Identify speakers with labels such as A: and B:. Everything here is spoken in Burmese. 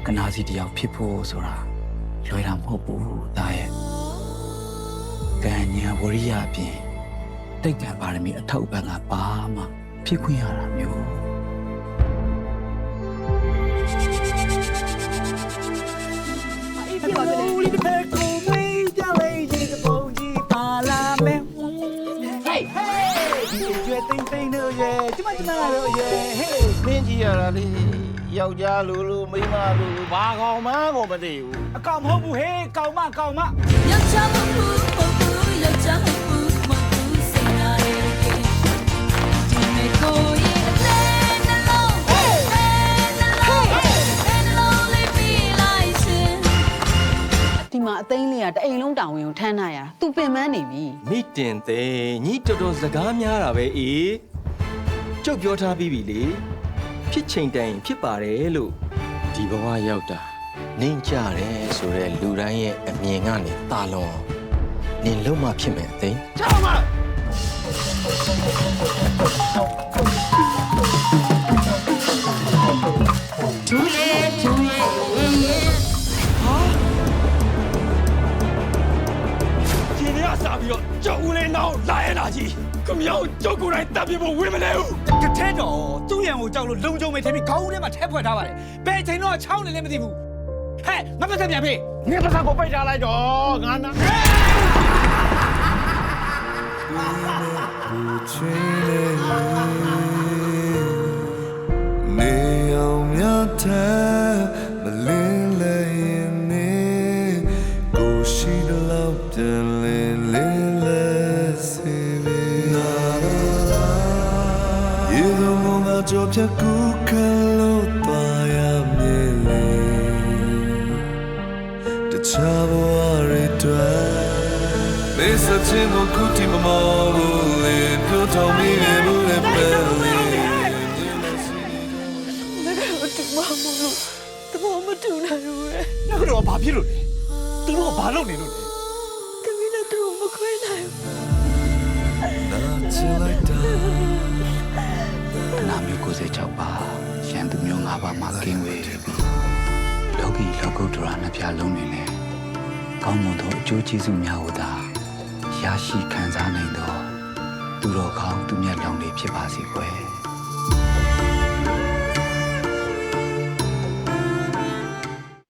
A: ကနာစီတယောက်ဖြစ်ဖို့ဆိုတာလွယ်တာမဟုတ်ဘူးဒါရဲ့ကံညာဝရိယအပြင်တိတ်ကံပါရမီအထောက်အပံ့ကဘာမှဖြစ်ခွင့်ရတာမျိုး
B: ဒီပါလေဒီဘက်ကိုမေးကြလေဒီကပုံကြီးပါလာမယ်ဟေးဒီကျွဲတိမ့်တိမ့်တို့ရဲ့ကျမတို့ရဲ့ဟေး
C: မင်းကြီးရတာလေယောက်ျားလူမိန်းမလူဘာကောင်မှကိုမသိဘူး
B: အကောင်မဟုတ်ဘူးဟေးကောင်မ
D: ယောက်ျားမဟုတ်ဘူးယောက်ျားမဟုတ်ဘူးစိတ်နာရဲ့ဒီမေကိုရဲ့လဲနှလုံးလေးပြီးလိုက်ရှင်
E: ဒီမှာအသိန်းလေးကတအိမ်လုံးတောင်ဝင်ကိုထမ်းထားရသူပင်ပန်းနေပြီ
F: မိတင်သေးညီတော်တော်စကားများတာပဲအေးကျုပ်ပြောထားပြီးပြီလေဖြစ်ချိန်တိုင်ဖြစ်ပါတယ်လို့
C: ဒီဘဝရောက်တာနင်းကြတယ်ဆိုတော့လူတိုင်းရဲ့အမြင်ကနေတာလွန်နင်လုံးမဖြစ်မယ်အသိချောင်းမ
D: ဒူလေအေးရဲ့
G: ဒီနေ့အစားပြီးတော့ကြောက်ဦးလေးနောက်လာရတာကြီးခမောင်ကြောက်ကိုယ်တိုင်တပ်ပြဖို့ဝင်မလဲဘူး
B: ကထဲတော်သူ့ရံကိုကြောက်လို့လုံကြုံမေထဲပြီးခေါင်းဦးထဲမှာထဲဖွက်ထားပါတယ်ဘယ်ချိန်တော့ချောင်းနေလည်းမသိဘူးဟဲ့မပတ်သက်ပြန်ဖေး
C: ငါပါစကိုပိတ်ထားလိုက်တော့ငါနာ
H: နေအောင်မြတ်တဲ့မလင်းလဲရင်နေကိုရှိတဲ့လောက်ပြန်လင်းလင်းလဲစေပြီနာရာရေလုံးမငါကြောပြကူခံလို့ပါရမည်လေတခြားဘဝတွေတွေ့မေစချင်ကိုခုတီမမောဘူးလေပြောတော်မိနေဘူးလေပဲလေ
E: တဘောမတူနိုင်ဘူးလေ
B: နောက်ကတော့ဘာဖြစ်လို့လဲသူတို့ကဘာလုပ်နေလို့လဲ
E: တမီးနဲ့သူ့ကိုမခွဲနိုင်ဘူး
A: ကနာမျိုး96ပါရန်သူမျိုး5ပါးမှာကင်းဝေးပြီးလောကီလောကုတ္တရာနှစ်ပြားလုံးနေနဲ့ကောင်းမွန်သောအကျိုးကျေးဇူးများကိုသာရရှိခံစားနိုင်သောသူတော်ကောင်းသူမြတ်လောင်လေးဖြစ်ပါစေကွယ်